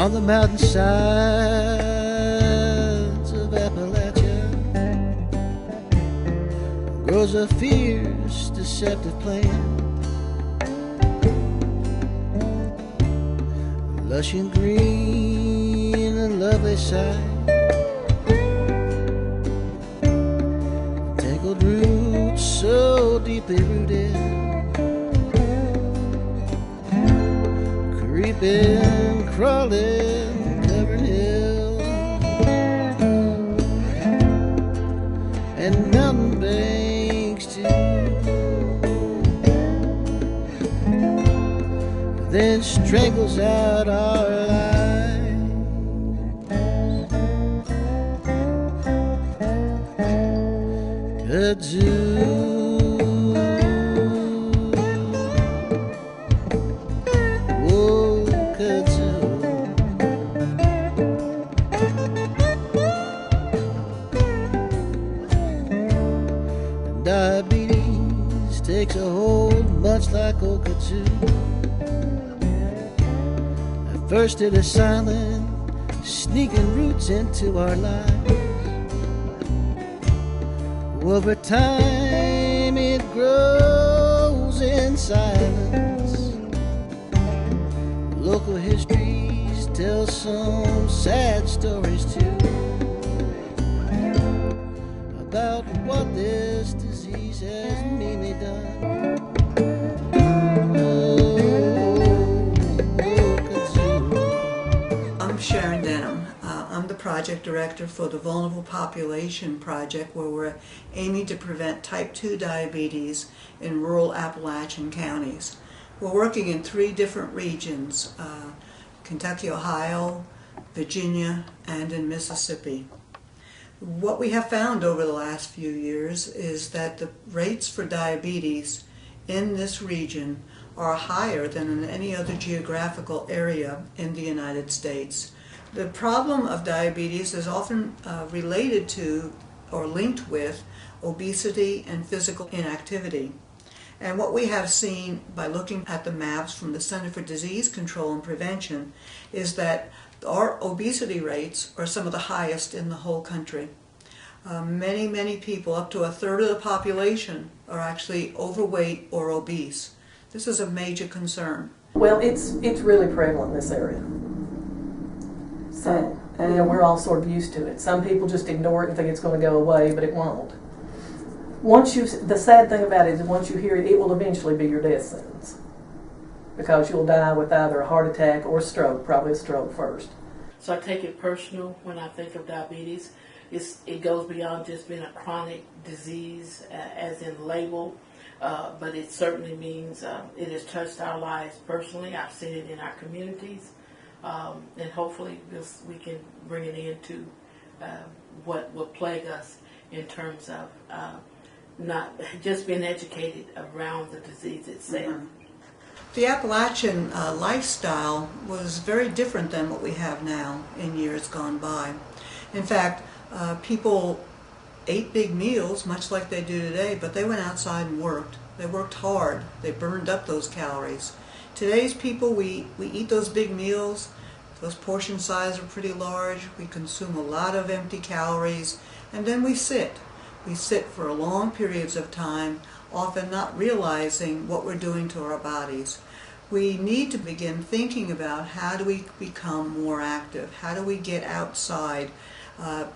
On the mountainsides of Appalachia grows a fierce, deceptive plant, lush and green, a lovely sight. Tangled roots so deeply rooted, creeping, crawling, covering hills and mountain banks too. Then strangles out our lives. Kudzu. Diabetes takes a hold much like Okatsu. At first it is silent, sneaking roots into our lives. Over time it grows in silence. Local histories tell some sad stories too about what this disease has mainly done. I'm Sharon Denham. I'm the project director for the Vulnerable Population Project, where we're aiming to prevent type 2 diabetes in rural Appalachian counties. We're working in 3 different regions, Kentucky, Ohio, Virginia, and in Mississippi. What we have found over the last few years is that the rates for diabetes in this region are higher than in any other geographical area in the United States. The problem of diabetes is often related to or linked with obesity and physical inactivity. And what we have seen by looking at the maps from the Center for Disease Control and Prevention is that our obesity rates are some of the highest in the whole country. Many people, up to a third of the population, are actually overweight or obese. This is a major concern. Well, it's really prevalent in this area. So, and we're all sort of used to it. Some people just ignore it and think it's going to go away, but it won't. The sad thing about it is once you hear it, it will eventually be your death sentence, because you'll die with either a heart attack or stroke, probably a stroke first. So I take it personal when I think of diabetes. It goes beyond just being a chronic disease as in label, but it certainly means it has touched our lives personally. I've seen it in our communities, and hopefully we can bring it into what will plague us in terms of not just being educated around the disease itself. Mm-hmm. The Appalachian lifestyle was very different than what we have now in years gone by. In fact, people ate big meals, much like they do today, but they went outside and worked. They worked hard. They burned up those calories. Today's people, we eat those big meals. Those portion sizes are pretty large. We consume a lot of empty calories, and then we sit. We sit for long periods of time, often not realizing what we're doing to our bodies. We need to begin thinking about how do we become more active? How do we get outside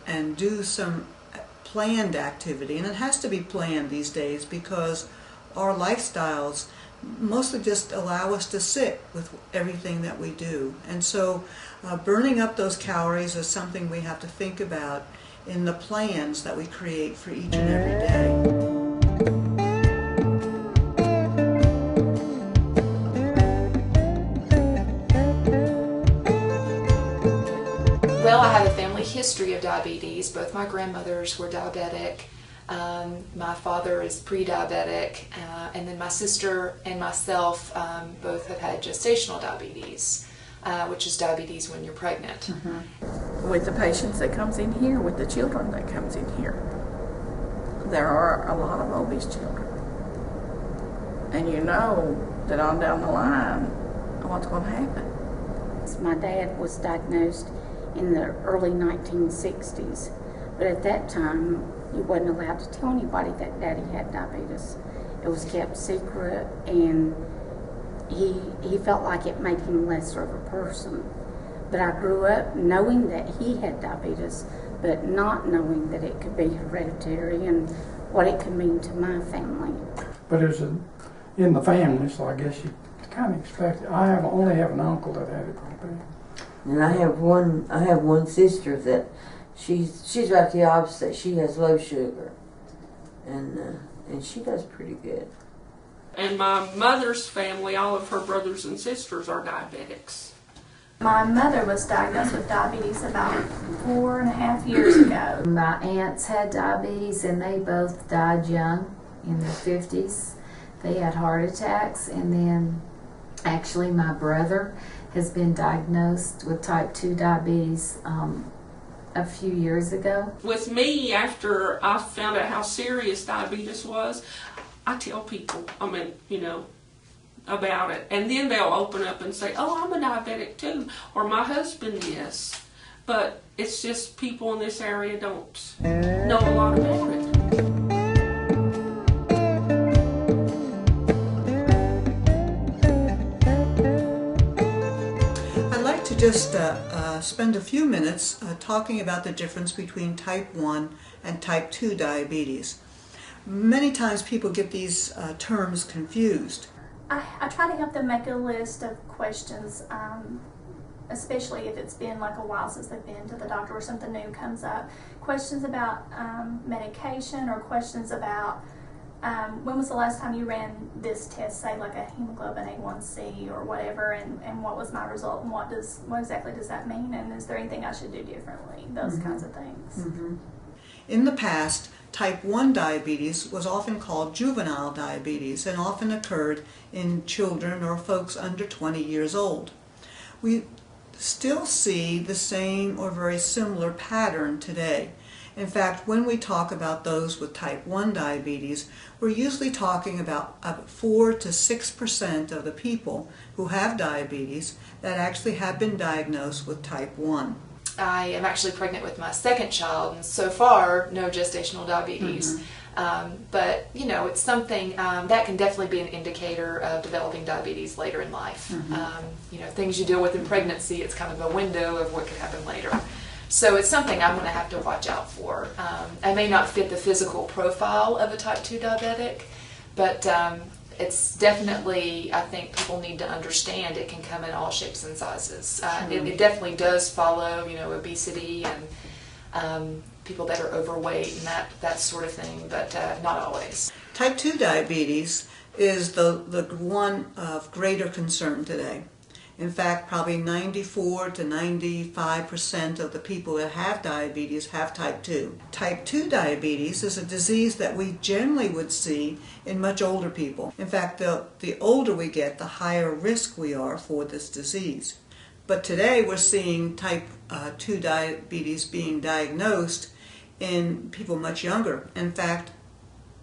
and do some planned activity? And it has to be planned these days because our lifestyles mostly just allow us to sit with everything that we do. And so burning up those calories is something we have to think about in the plans that we create for each and every day. Well, I have a family history of diabetes. Both my grandmothers were diabetic. My father is pre-diabetic, and then my sister and myself both have had gestational diabetes, which is diabetes when you're pregnant. Mm-hmm. With the patients that comes in here, with the children that comes in here, there are a lot of obese children. And you know that on down the line, what's going to happen. diabetes. My dad was diagnosed in the early 1960s, but at that time you wasn't allowed to tell anybody that Daddy had diabetes. It was kept secret, and he felt like it made him lesser of a person. But I grew up knowing that he had diabetes, but not knowing that it could be hereditary and what it could mean to my family. But it was in the family, so I guess you kind of expect it. I only have an uncle that had it probably. And I have one sister that she's about the opposite. She has low sugar, and she does pretty good. And my mother's family, all of her brothers and sisters are diabetics. My mother was diagnosed with diabetes about 4.5 years ago. My aunts had diabetes and they both died young, in their 50s. They had heart attacks, and then actually my brother has been diagnosed with type 2 diabetes a few years ago. With me, after I found out how serious diabetes was, I tell people, about it. And then they'll open up and say, oh, I'm a diabetic too, or my husband is. But it's just people in this area don't know a lot about it. I'd like to just spend a few minutes talking about the difference between type 1 and type 2 diabetes. Many times people get these terms confused. I try to help them make a list of questions, especially if it's been like a while since they've been to the doctor or something new comes up. Questions about medication, or questions about when was the last time you ran this test, say like a hemoglobin A1C or whatever, and what was my result, and what exactly does that mean, and is there anything I should do differently? Those kinds of things. In the past, type 1 diabetes was often called juvenile diabetes and often occurred in children or folks under 20 years old. We still see the same or very similar pattern today. In fact, when we talk about those with type 1 diabetes, we're usually talking about 4 to 6% of the people who have diabetes that actually have been diagnosed with type 1. I am actually pregnant with my second child, and so far, no gestational diabetes. But, it's something that can definitely be an indicator of developing diabetes later in life. Things you deal with in pregnancy, it's kind of a window of what could happen later. So it's something I'm going to have to watch out for. I may not fit the physical profile of a type 2 diabetic, but it's definitely, I think people need to understand it can come in all shapes and sizes. It definitely does follow, obesity and people that are overweight and that sort of thing, but not always. Type 2 diabetes is the one of greater concern today. In fact, probably 94 to 95% of the people that have diabetes have type 2. Type 2 diabetes is a disease that we generally would see in much older people. In fact, the older we get, the higher risk we are for this disease. But today we're seeing type 2 diabetes being diagnosed in people much younger. In fact,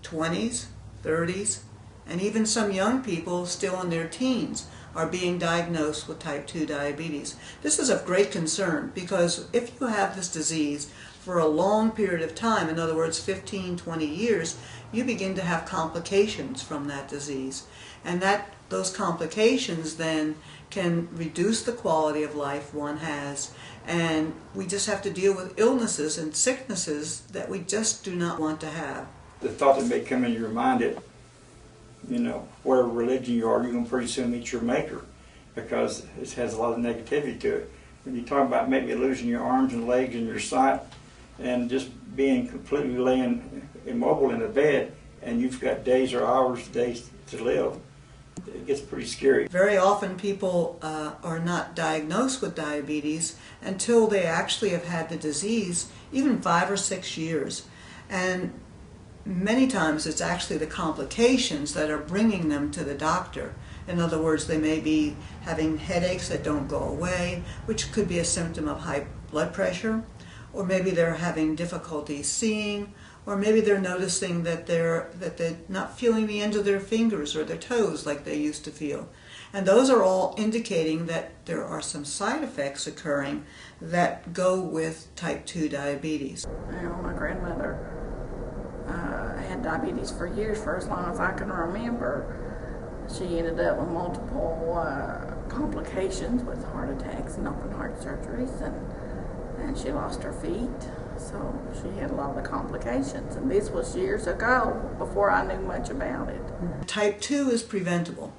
20s, 30s, and even some young people still in their teens are being diagnosed with type 2 diabetes. This is of great concern because if you have this disease for a long period of time, in other words 15, 20 years, you begin to have complications from that disease. And those complications then can reduce the quality of life one has, and we just have to deal with illnesses and sicknesses that we just do not want to have. The thought that may come into your mind that whatever religion you are, you're going to pretty soon meet your maker, because it has a lot of negativity to it. When you talk about maybe losing your arms and legs and your sight and just being completely laying immobile in a bed, and you've got days or hours, days to live, it gets pretty scary. Very often people are not diagnosed with diabetes until they actually have had the disease even 5 or 6 years. And many times it's actually the complications that are bringing them to the doctor. In other words, they may be having headaches that don't go away, which could be a symptom of high blood pressure, or maybe they're having difficulty seeing, or maybe they're noticing that they're not feeling the ends of their fingers or their toes like they used to feel. And those are all indicating that there are some side effects occurring that go with type 2 diabetes. My grandmother had diabetes for years, for as long as I can remember. She ended up with multiple complications with heart attacks and open heart surgeries, and she lost her feet. So she had a lot of the complications, and this was years ago, before I knew much about it. Type 2 is preventable.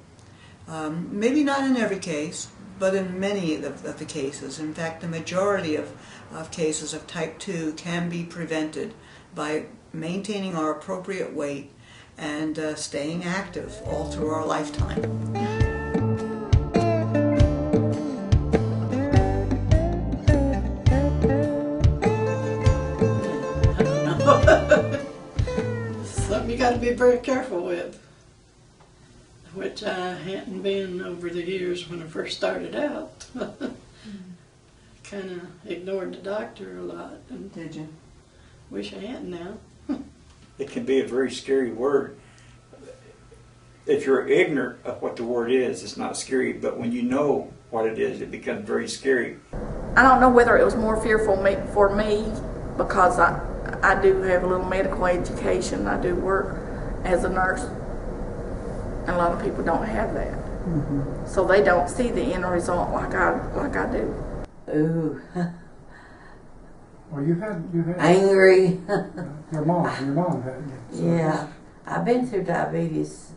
Maybe not in every case, but in many of the cases. In fact, the majority of cases of type 2 can be prevented by maintaining our appropriate weight and staying active all through our lifetime. Something you got to be very careful with, which I hadn't been over the years when I first started out. Kind of ignored the doctor a lot. And did you? Wish I hadn't now. It can be a very scary word. If you're ignorant of what the word is, it's not scary, but when you know what it is, it becomes very scary. I don't know whether it was more fearful for me because I do have a little medical education. I do work as a nurse. A lot of people don't have that. Mm-hmm. So they don't see the end result like I do. Ooh. Well, you had angry. your mom had it. So yeah, I've been through diabetes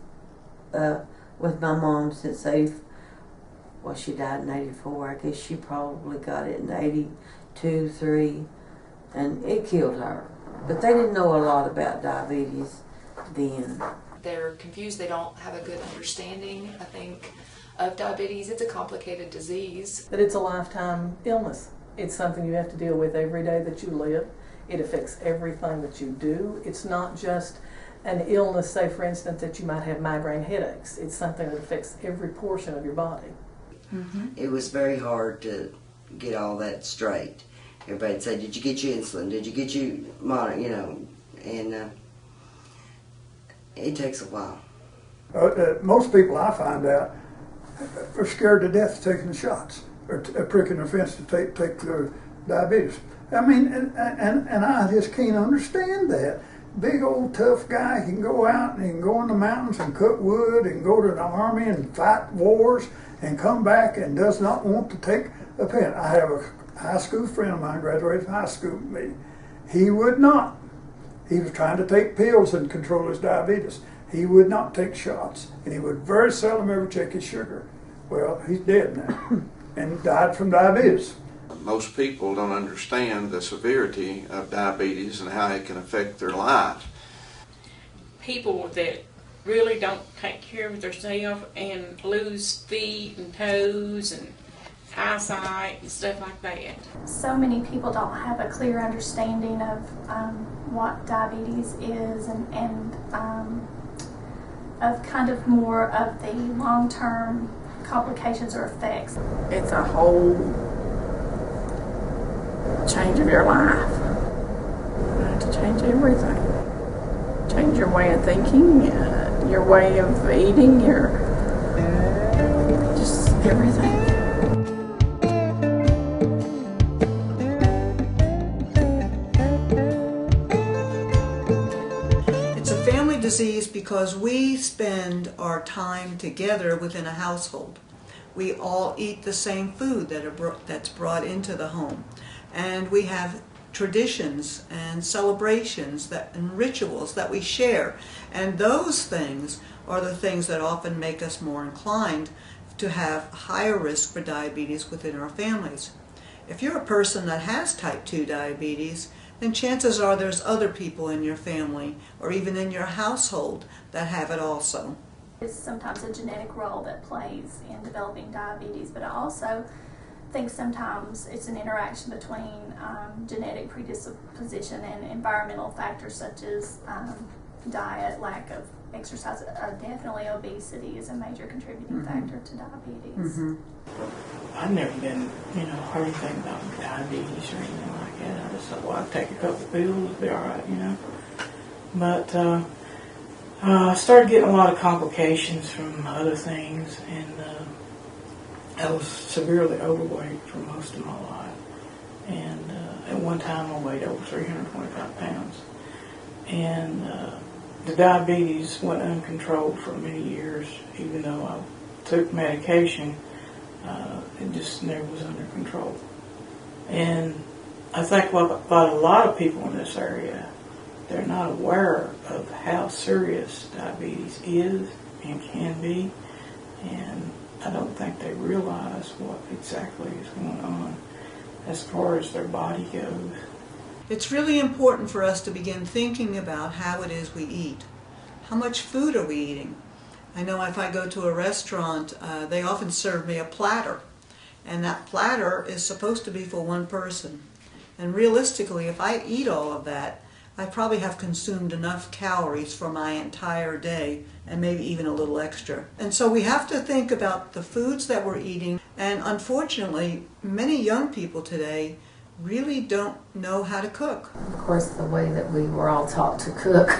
with my mom since she died in 84. I guess she probably got it in 82, 3, and it killed her. But they didn't know a lot about diabetes then. They're confused. They don't have a good understanding, I think, of diabetes. It's a complicated disease. But it's a lifetime illness. It's something you have to deal with every day that you live. It affects everything that you do. It's not just an illness, say for instance, that you might have migraine headaches. It's something that affects every portion of your body. Mm-hmm. It was very hard to get all that straight. Everybody'd say, did you get your insulin? Did you get your monitor? And it takes a while. Most people I find out are scared to death of taking the shots or pricking their fence to take their diabetes. I mean, and I just can't understand that. Big old tough guy can go out and he can go in the mountains and cut wood and go to the army and fight wars and come back and does not want to take a pen. I have a high school friend of mine, graduated from high school with me. He would not. He was trying to take pills and control his diabetes. He would not take shots, and he would very seldom ever check his sugar. Well, he's dead now and died from diabetes. Most people don't understand the severity of diabetes and how it can affect their life. People that really don't take care of themselves and lose feet and toes and eyesight and stuff like that. So many people don't have a clear understanding of what diabetes is and of kind of more of the long-term complications or effects. It's a whole change of your life. You have to change everything. Change your way of thinking, your way of eating, just everything. It's a family disease because we spend our time together within a household. We all eat the same food that's brought into the home. And we have traditions and celebrations and rituals that we share. And those things are the things that often make us more inclined to have higher risk for diabetes within our families. If you're a person that has type 2 diabetes, then chances are there's other people in your family or even in your household that have it also. There's sometimes a genetic role that plays in developing diabetes, but I also think sometimes it's an interaction between genetic predisposition and environmental factors such as diet, lack of exercise. Definitely obesity is a major contributing factor to diabetes. Mm-hmm. I've never been, heard anything about diabetes or anything like that. I just thought, well, I'd take a couple pills, it'd be all right, But I started getting a lot of complications from other things, and I was severely overweight for most of my life. And at one time I weighed over 325 pounds. And the diabetes went uncontrolled for many years, even though I took medication, it just never was under control. And I think about a lot of people in this area, they're not aware of how serious diabetes is and can be, and I don't think they realize what exactly is going on as far as their body goes. It's really important for us to begin thinking about how it is we eat. How much food are we eating? I know if I go to a restaurant, they often serve me a platter, and that platter is supposed to be for one person. And realistically, if I eat all of that, I probably have consumed enough calories for my entire day, and maybe even a little extra. And so we have to think about the foods that we're eating, and unfortunately, many young people today really don't know how to cook. Of course, the way that we were all taught to cook,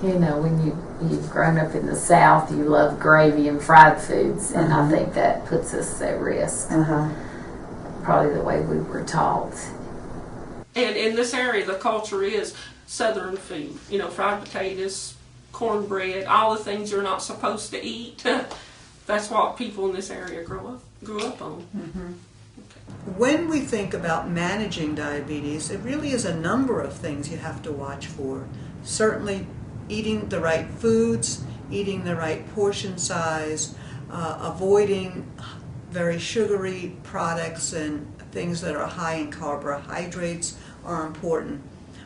you know, when you've grown up in the South, you love gravy and fried foods, and I think that puts us at risk. Probably the way we were taught. And in this area, the culture is Southern food. You know, fried potatoes, cornbread, all the things you're not supposed to eat. That's what people in this area grew up on. When we think about managing diabetes, it really is a number of things you have to watch for. Certainly eating the right foods, eating the right portion size, avoiding very sugary products and things that are high in carbohydrates are important.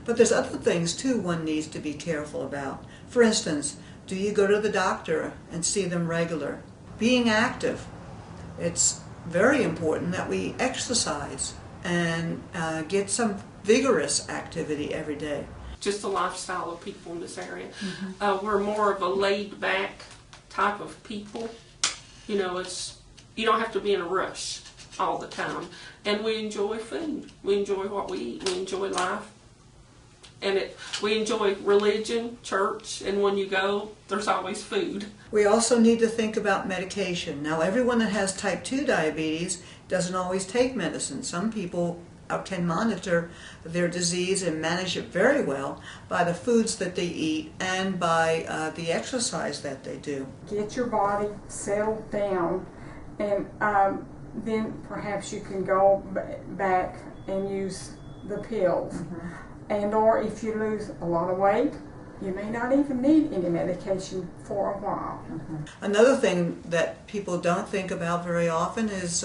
But there's other things too one needs to be careful about. For instance, do you go to the doctor and see them regular? Being active. It's very important that we exercise and get some vigorous activity every day. Just the lifestyle of people in this area. We're more of a laid-back type of people. You know, you don't have to be in a rush all the time. And we enjoy food. We enjoy what we eat. We enjoy life. And we enjoy religion, church, and when you go, there's always food. We also need to think about medication. Now, everyone that has type 2 diabetes doesn't always take medicine. Some people can monitor their disease and manage it very well by the foods that they eat and by the exercise that they do. Get your body settled down, and then perhaps you can go back and use the pills. And or if you lose a lot of weight, you may not even need any medication for a while. Another thing that people don't think about very often is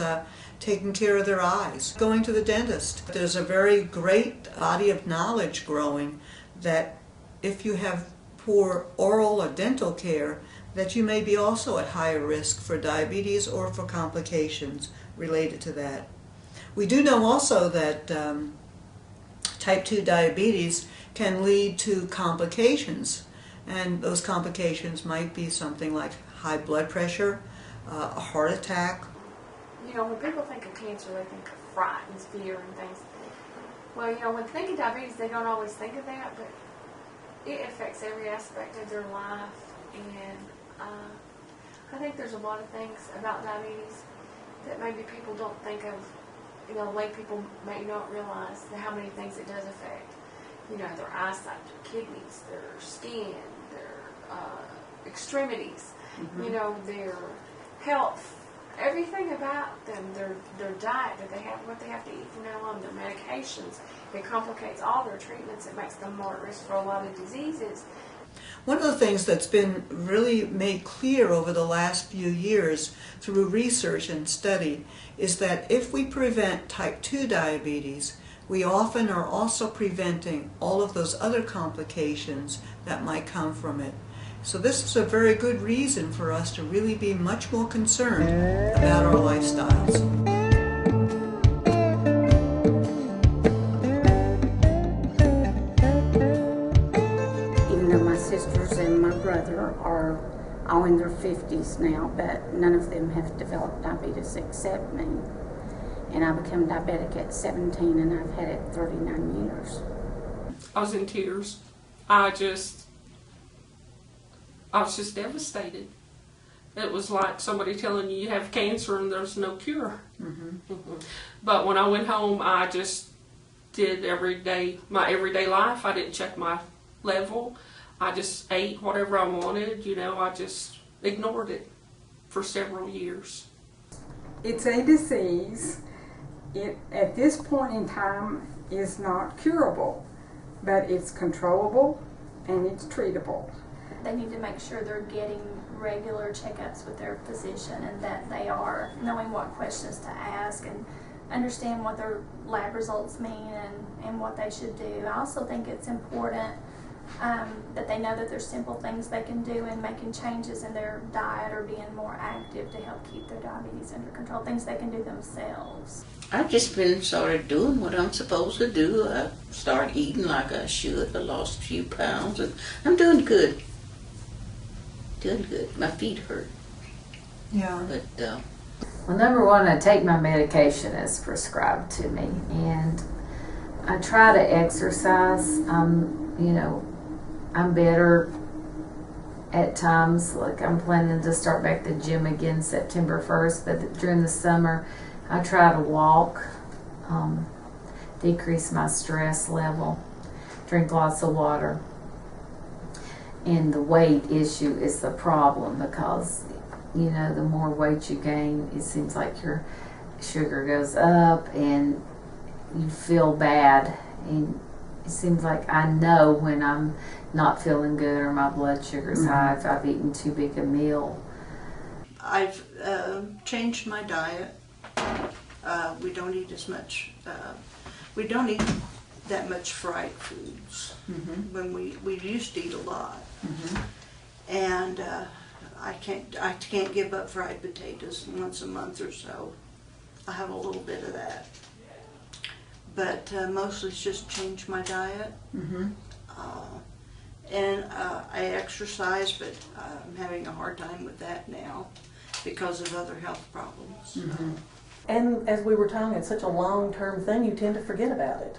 taking care of their eyes, going to the dentist. There's a very great body of knowledge growing that if you have poor oral or dental care, that you may be also at higher risk for diabetes or for complications related to that. We do know also that type 2 diabetes can lead to complications, and those complications might be something like high blood pressure, a heart attack. You know, when people think of cancer, they think of fright and fear and things. Well, you know, when thinking diabetes, they don't always think of that, but it affects every aspect of their life, and I think there's a lot of things about diabetes that maybe people don't think of. You know, lay people may not realize how many things it does affect. You know, their eyesight, their kidneys, their skin, their extremities, you know, their health, everything about them, their diet that they have, what they have to eat from now on, their medications. It complicates all their treatments. It makes them more at risk for a lot of diseases. One of the things that's been really made clear over the last few years through research and study is that if we prevent type 2 diabetes, we often are also preventing all of those other complications that might come from it. So this is a very good reason for us to really be much more concerned about our lifestyles. Sisters and my brother are all in their 50s now, but none of them have developed diabetes except me. And I became diabetic at 17, and I've had it 39 years. I was in tears. I was just devastated. It was like somebody telling you have cancer and there's no cure. But when I went home, I just did my everyday life. I didn't check my level. I just ate whatever I wanted. I just ignored it for several years. It's a disease. It, at this point in time, is not curable, but it's controllable and it's treatable. They need to make sure they're getting regular checkups with their physician and that they are knowing what questions to ask and understand what their lab results mean and what they should do. I also think it's important that they know that there's simple things they can do in making changes in their diet or being more active to help keep their diabetes under control, things they can do themselves. I've just been sort of doing what I'm supposed to do. I started eating like I should. I lost a few pounds and I'm doing good. Doing good. My feet hurt. Yeah. But well, number one, I take my medication as prescribed to me, and I try to exercise. I'm better at times. Like I'm planning to start back the gym again September 1st, but during the summer, I try to walk, decrease my stress level, drink lots of water. And the weight issue is the problem because, the more weight you gain, it seems like your sugar goes up and you feel bad. And it seems like I know when I'm not feeling good or my blood sugar's high if I've eaten too big a meal. I've changed my diet. We don't eat as much. We don't eat that much fried foods. When we used to eat a lot. And I can't give up fried potatoes once a month or so. I have a little bit of that. But mostly it's just changed my diet. And I exercise, but I'm having a hard time with that now because of other health problems. And as we were talking, it's such a long-term thing, you tend to forget about it.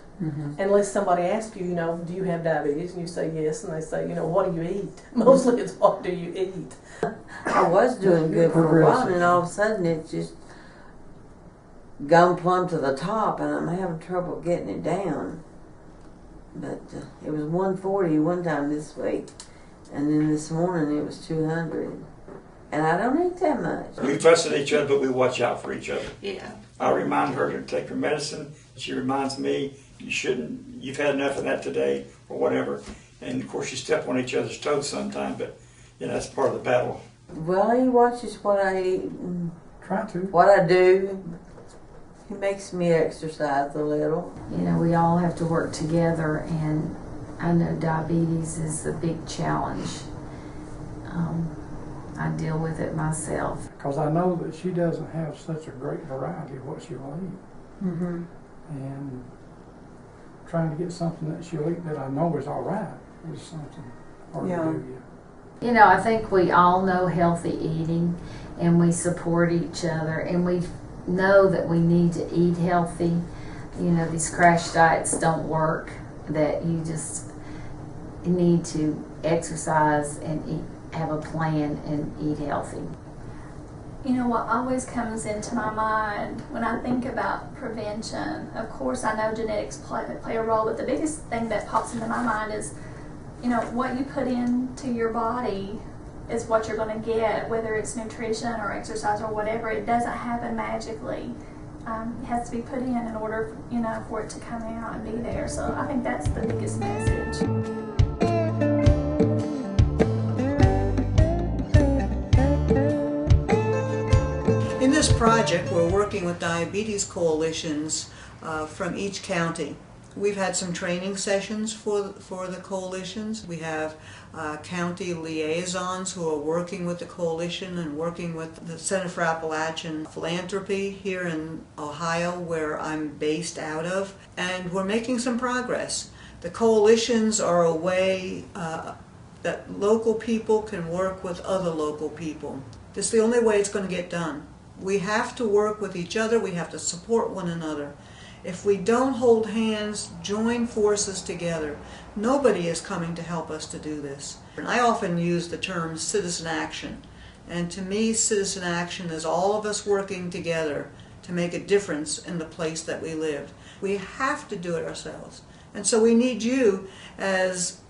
Unless somebody asks you, do you have diabetes? And you say yes, and they say, what do you eat? Mostly it's what do you eat? I was doing good for a while, and all of a sudden it's just gone plumb to the top, and I'm having trouble getting it down. But it was 140 one time this week, and then this morning it was 200. And I don't eat that much. We fuss at each other, but we watch out for each other. Yeah. I remind her to take her medicine. She reminds me, you've had enough of that today, or whatever. And of course you step on each other's toes sometime, but that's part of the battle. Well, he watches what I eat and try to. what I do. He makes me exercise a little. We all have to work together, and I know diabetes is a big challenge. I deal with it myself. Because I know that she doesn't have such a great variety of what she will eat. And trying to get something that she'll eat that I know is all right is something hard to do. I think we all know healthy eating, and we support each other, and we know that we need to eat healthy. These crash diets don't work, that you just need to exercise and eat, have a plan and eat healthy. What always comes into my mind when I think about prevention, of course I know genetics play a role, but the biggest thing that pops into my mind is, what you put into your body is what you're going to get, whether it's nutrition or exercise or whatever. It doesn't happen magically. It has to be put in order, for it to come out and be there. So I think that's the biggest message. In this project, we're working with diabetes coalitions from each county. We've had some training sessions for the coalitions. We have county liaisons who are working with the coalition and working with the Center for Appalachian Philanthropy here in Ohio, where I'm based out of. And we're making some progress. The coalitions are a way that local people can work with other local people. This is the only way it's going to get done. We have to work with each other. We have to support one another. If we don't hold hands, join forces together, nobody is coming to help us to do this. And I often use the term citizen action. And to me, citizen action is all of us working together to make a difference in the place that we live. We have to do it ourselves. And so we need you as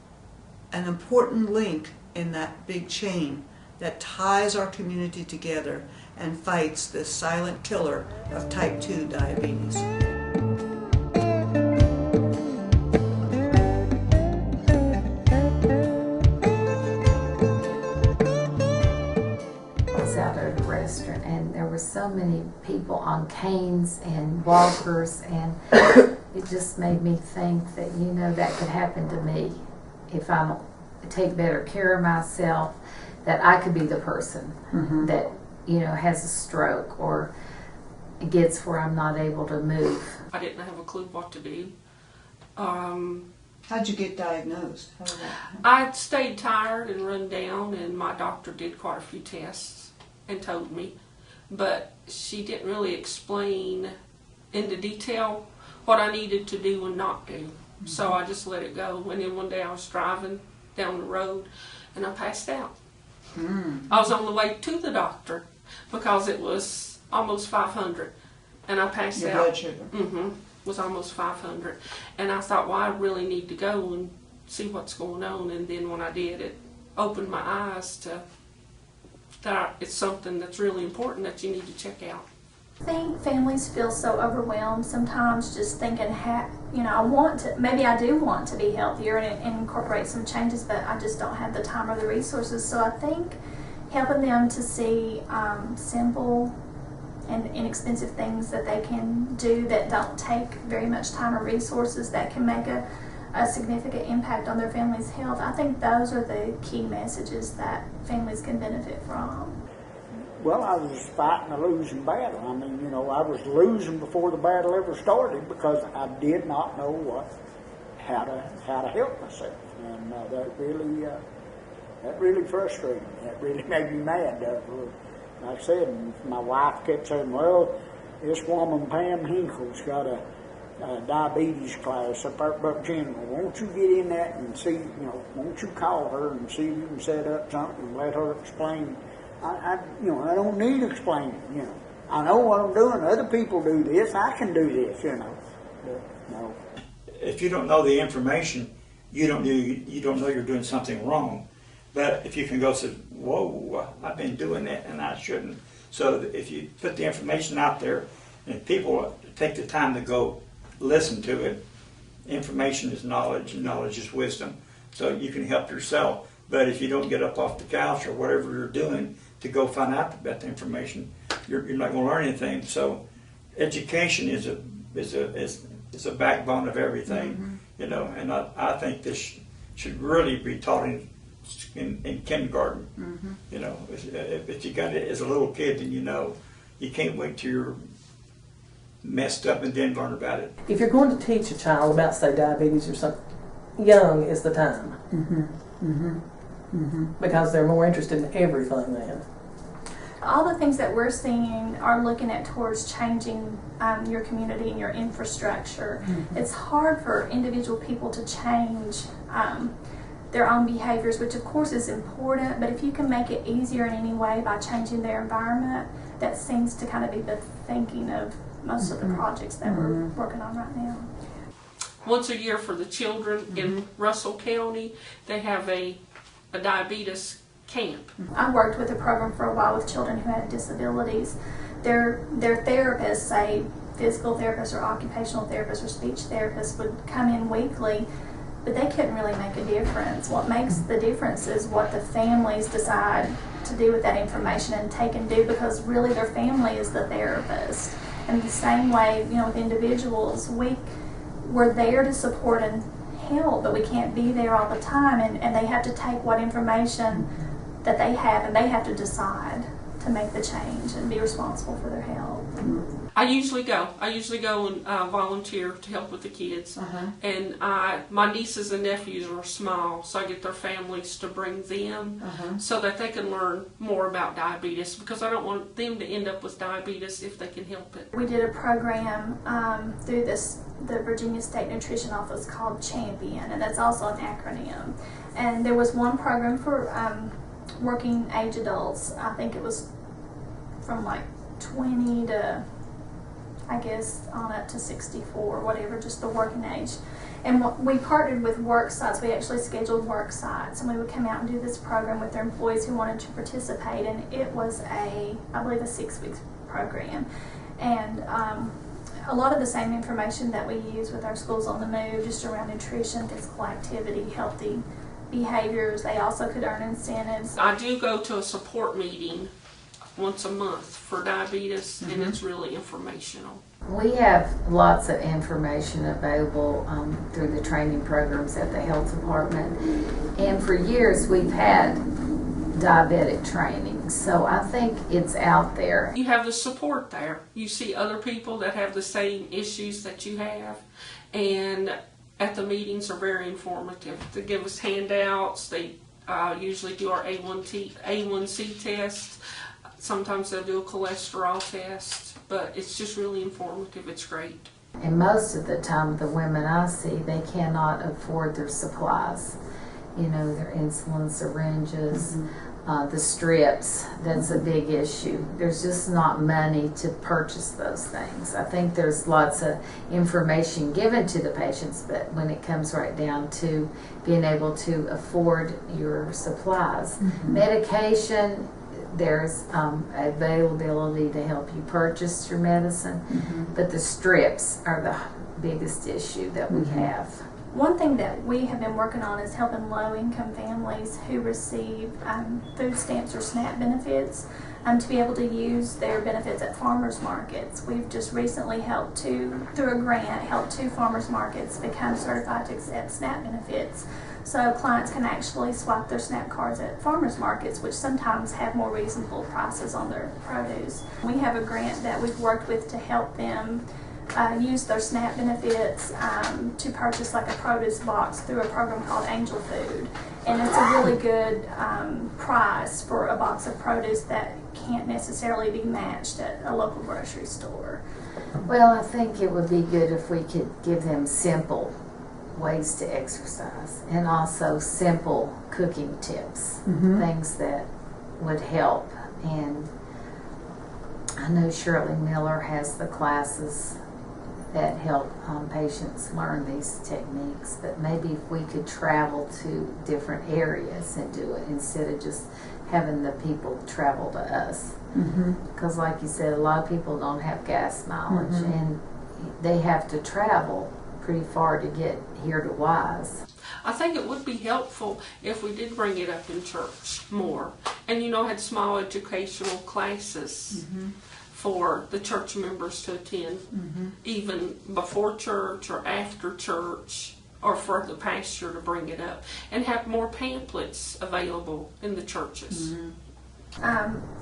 an important link in that big chain that ties our community together and fights this silent killer of type 2 diabetes. And there were so many people on canes and walkers, and it just made me think that, you know, that could happen to me if I take better care of myself, that I could be the person that, you know, has a stroke or gets where I'm not able to move. I didn't have a clue what to do. How'd you get diagnosed? How did that happen? I stayed tired and run down, and my doctor did quite a few tests and told me, but she didn't really explain into detail what I needed to do and not do. So I just let it go. And then one day I was driving down the road and I passed out. I was on the way to the doctor because it was almost 500, and I passed Your out. blood sugar. Was almost 500, and I thought, well, I really need to go and see what's going on. And then when I did, it opened my eyes to that it's something that's really important that you need to check out. I think families feel so overwhelmed sometimes, just thinking, you know, maybe I do want to be healthier and incorporate some changes, but I just don't have the time or the resources. So I think helping them to see simple and inexpensive things that they can do that don't take very much time or resources, that can make a significant impact on their family's health. I think those are the key messages that families can benefit from. Well, I was fighting a losing battle. I mean, you know, I was losing before the battle ever started because I did not know how to help myself, and that really frustrated me. That really made me mad. Like I said, my wife kept saying, "Well, this woman Pam Hinkle's got a diabetes class up at Buck General. Won't you get in that and see, you know, won't you call her and see if you can set up something and let her explain?" I don't need explaining, you know. I know what I'm doing. Other people do this. I can do this, you know. But no. If you don't know the information, you don't know you're doing something wrong. But if you can go say, "Whoa, I've been doing that and I shouldn't." So if you put the information out there and people take the time to go listen to it, information is knowledge and knowledge is wisdom. So you can help yourself. But if you don't get up off the couch or whatever you're doing to go find out about the information, you're not going to learn anything. So education is a backbone of everything, you know. And I think this should really be taught in kindergarten. You know, if you got it as a little kid, then you know you can't wait till you're messed up and then learn about it. If you're going to teach a child about, say, diabetes or something, young is the time. Because they're more interested in everything then. All the things that we're seeing are looking at towards changing your community and your infrastructure. It's hard for individual people to change their own behaviors, which of course is important, but if you can make it easier in any way by changing their environment, that seems to kind of be the thinking of most of the projects that we're working on right now. Once a year for the children in Russell County, they have a diabetes camp. I worked with a program for a while with children who had disabilities. Their therapists, say physical therapists or occupational therapists or speech therapists, would come in weekly, but they couldn't really make a difference. What makes the difference is what the families decide to do with that information and take and do, because really their family is the therapist. And the same way, you know, with individuals, we're there to support and help, but we can't be there all the time, and they have to take what information that they have and they have to decide to make the change and be responsible for their health. I usually go. And volunteer to help with the kids. And my nieces and nephews are small, so I get their families to bring them so that they can learn more about diabetes, because I don't want them to end up with diabetes if they can help it. We did a program through the Virginia State Nutrition Office called Champion, and that's also an acronym. And there was one program for working age adults. I think it was from like 20 to, I guess, on up to 64, whatever, just the working age. And we partnered with work sites. We actually scheduled work sites, and we would come out and do this program with their employees who wanted to participate. And it was I believe, a 6-week program. And a lot of the same information that we use with our Schools on the Move, just around nutrition, physical activity, healthy behaviors. They also could earn incentives. I do go to a support meeting once a month for diabetes, and it's really informational. We have lots of information available through the training programs at the health department, and for years we've had diabetic training, so I think it's out there. You have the support there. You see other people that have the same issues that you have, and at the meetings are very informative. They give us handouts. They usually do our A1C test. Sometimes they'll do a cholesterol test, but it's just really informative. It's great. And most of the time, the women I see, they cannot afford their supplies. You know, their insulin syringes, the strips, that's a big issue. There's just not money to purchase those things. I think there's lots of information given to the patients, but when it comes right down to being able to afford your supplies, medication, there's availability to help you purchase your medicine, but the strips are the biggest issue that we have. One thing that we have been working on is helping low-income families who receive food stamps or SNAP benefits to be able to use their benefits at farmers markets. We've just recently helped through a grant, helped 2 farmers markets become certified to accept SNAP benefits. So clients can actually swap their SNAP cards at farmers markets, which sometimes have more reasonable prices on their produce. We have a grant that we've worked with to help them use their SNAP benefits to purchase like a produce box through a program called Angel Food. And it's a really good price for a box of produce that can't necessarily be matched at a local grocery store. Well, I think it would be good if we could give them simple ways to exercise, and also simple cooking tips, things that would help. And I know Shirley Miller has the classes that help patients learn these techniques, but maybe if we could travel to different areas and do it instead of just having the people travel to us. Because like you said, a lot of people don't have gas mileage, and they have to travel pretty far to get here to Wise. I think it would be helpful if we did bring it up in church more, and had small educational classes for the church members to attend, even before church or after church, or for the pastor to bring it up, and have more pamphlets available in the churches.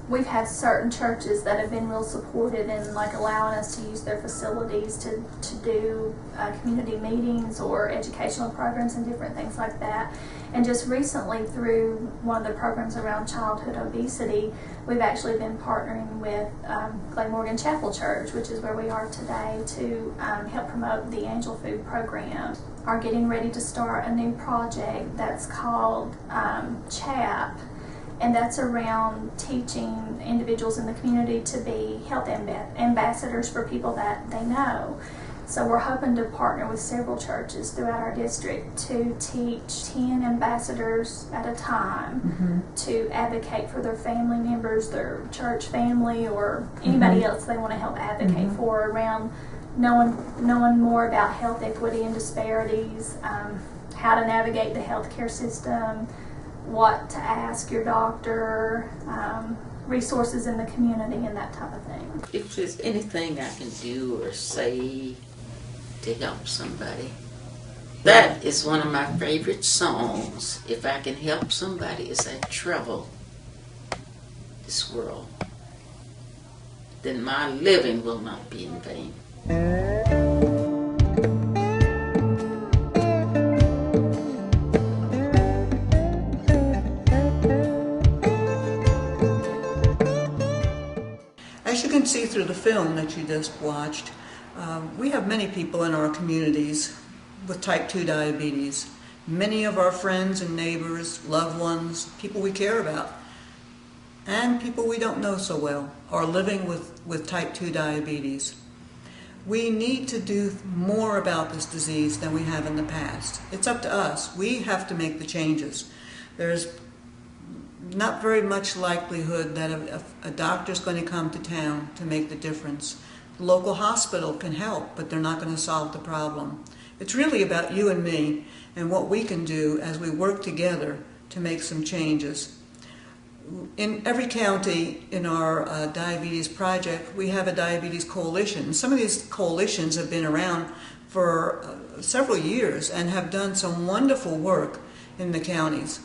We've had certain churches that have been real supportive in like allowing us to use their facilities to do community meetings or educational programs and different things like that. And just recently, through one of the programs around childhood obesity, we've actually been partnering with Glenmorgan Chapel Church, which is where we are today, to help promote the Angel Food program. Are getting ready to start a new project that's called CHAP. And that's around teaching individuals in the community to be health ambassadors for people that they know. So we're hoping to partner with several churches throughout our district to teach 10 ambassadors at a time to advocate for their family members, their church family, or anybody else they want to help advocate for around knowing more about health equity and disparities, how to navigate the healthcare system, what to ask your doctor, resources in the community, and that type of thing. If there's anything I can do or say to help somebody, that is one of my favorite songs. If I can help somebody as I travel this world. then my living will not be in vain. As you can see through the film that you just watched, we have many people in our communities with type 2 diabetes. Many of our friends and neighbors, loved ones, people we care about, and people we don't know so well are living with type 2 diabetes. We need to do more about this disease than we have in the past. It's up to us. We have to make the changes. There's not very much likelihood that a doctor's going to come to town to make the difference. The local hospital can help, but they're not going to solve the problem. It's really about you and me and what we can do as we work together to make some changes. In every county in our diabetes project, we have a diabetes coalition. Some of these coalitions have been around for several years and have done some wonderful work in the counties.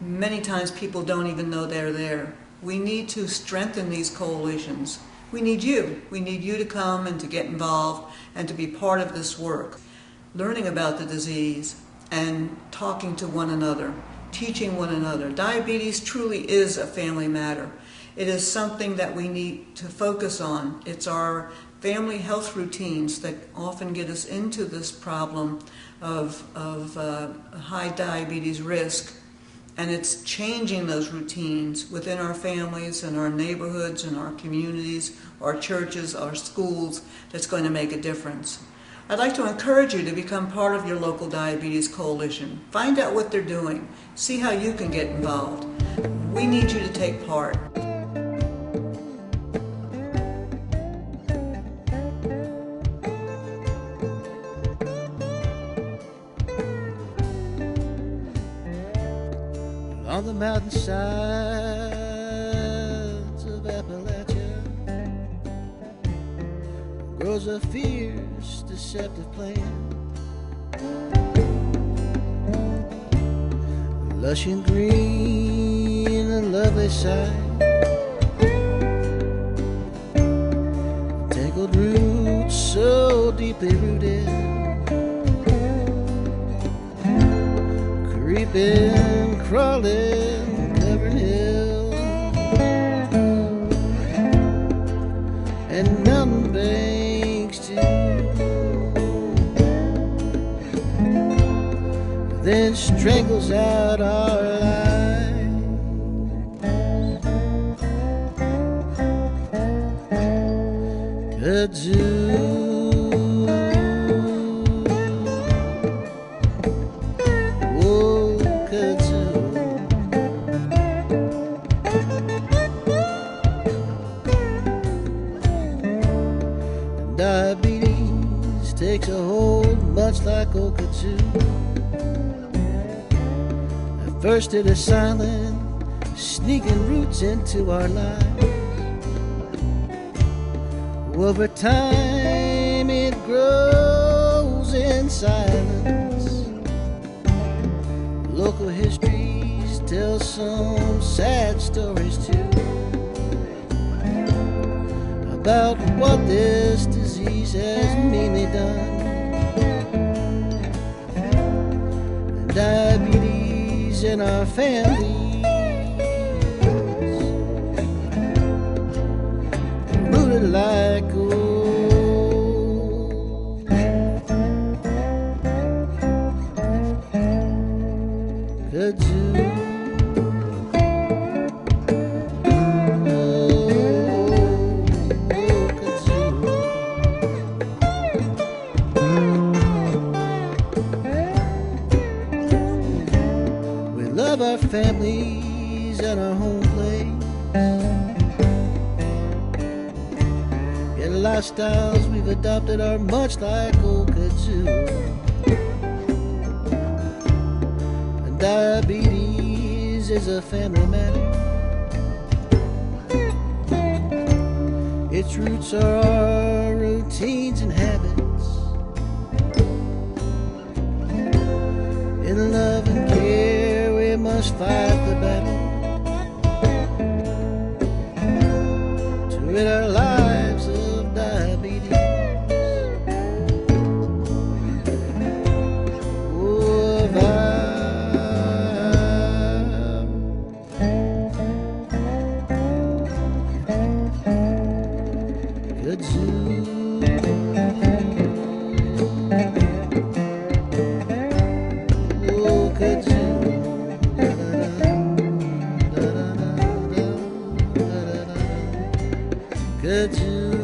Many times people don't even know they're there. We need to strengthen these coalitions. We need you. We need you to come and to get involved and to be part of this work. Learning about the disease and talking to one another, teaching one another. Diabetes truly is a family matter. It is something that we need to focus on. It's our family health routines that often get us into this problem of high diabetes risk. And it's changing those routines within our families and our neighborhoods and our communities, our churches, our schools, that's going to make a difference. I'd like to encourage you to become part of your local diabetes coalition. Find out what they're doing. See how you can get involved. We need you to take part. On the mountainsides of Appalachia grows a fierce, deceptive plant, lush and green, a lovely sight, tangled roots so deeply rooted, creeping, crawling, covering hills and mountain banks too. Then strangles out our life, kudzu. Diabetes takes a hold much like okatsu. At first it is silent, sneaking roots into our lives. Over time it grows in silence. Local histories tell some sad stories too about what this disease has mainly done. And diabetes in our families, rooted like old kudzu. Our families and our home place, yet the lifestyles we've adopted are much like old kudzu. And diabetes is a family matter. Its roots are our routines and habits. In love and care we must fight the battle to rid our lives good to